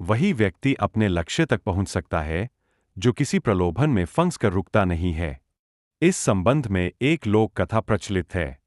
वही व्यक्ति अपने लक्ष्य तक पहुंच सकता है जो किसी प्रलोभन में फंस कर रुकता नहीं है। इस संबंध में एक लोक कथा प्रचलित है।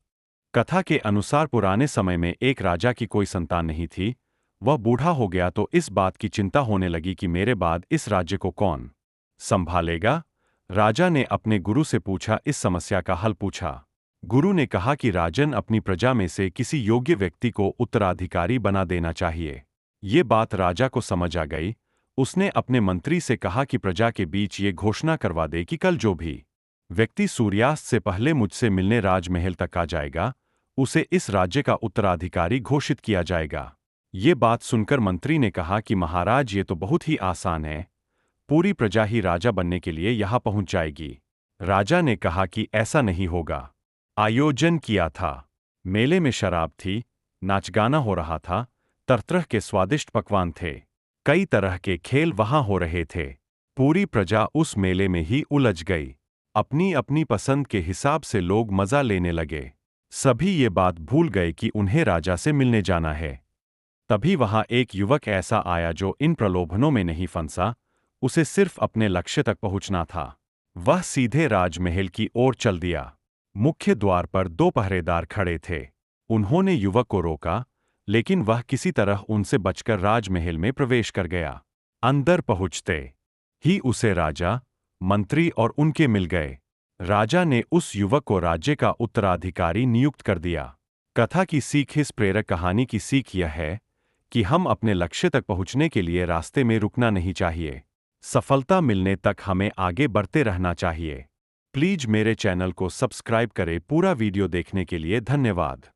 कथा के अनुसार पुराने समय में एक राजा की कोई संतान नहीं थी। वह बूढ़ा हो गया तो इस बात की चिंता होने लगी कि मेरे बाद इस राज्य को कौन संभालेगा। राजा ने अपने गुरु से पूछा, इस समस्या का हल पूछा। गुरु ने कहा कि राजन, अपनी प्रजा में से किसी योग्य व्यक्ति को उत्तराधिकारी बना देना चाहिए। ये बात राजा को समझ आ गई। उसने अपने मंत्री से कहा कि प्रजा के बीच ये घोषणा करवा दे कि कल जो भी व्यक्ति सूर्यास्त से पहले मुझसे मिलने राजमहल तक आ जाएगा, उसे इस राज्य का उत्तराधिकारी घोषित किया जाएगा। ये बात सुनकर मंत्री ने कहा कि महाराज, ये तो बहुत ही आसान है। पूरी प्रजा ही राजा बनने के लिए यहां पहुंच जाएगी। राजा ने कहा कि ऐसा नहीं होगा। आयोजन किया था। मेले में शराब थी, नाच गाना हो रहा था, तरह-तरह के स्वादिष्ट पकवान थे। कई तरह के खेल वहां हो रहे थे। पूरी प्रजा उस मेले में ही उलझ गई। अपनी अपनी पसंद के हिसाब से लोग मजा लेने लगे। सभी ये बात भूल गए कि उन्हें राजा से मिलने जाना है। तभी वहां एक युवक ऐसा आया जो इन प्रलोभनों में नहीं फंसा। उसे सिर्फ अपने लक्ष्य तक पहुंचना था। वह सीधे राजमहल की ओर चल दिया। मुख्य द्वार पर 2 पहरेदार खड़े थे। उन्होंने युवक को रोका, लेकिन वह किसी तरह उनसे बचकर राजमहल में प्रवेश कर गया। अंदर पहुंचते ही उसे राजा, मंत्री और उनके मिल गए। राजा ने उस युवक को राज्य का उत्तराधिकारी नियुक्त कर दिया। कथा की सीख, इस प्रेरक कहानी की सीख यह है कि हम अपने लक्ष्य तक पहुंचने के लिए रास्ते में रुकना नहीं चाहिए। सफलता मिलने तक हमें आगे बढ़ते रहना चाहिए। प्लीज मेरे चैनल को सब्सक्राइब करें। पूरा वीडियो देखने के लिए धन्यवाद।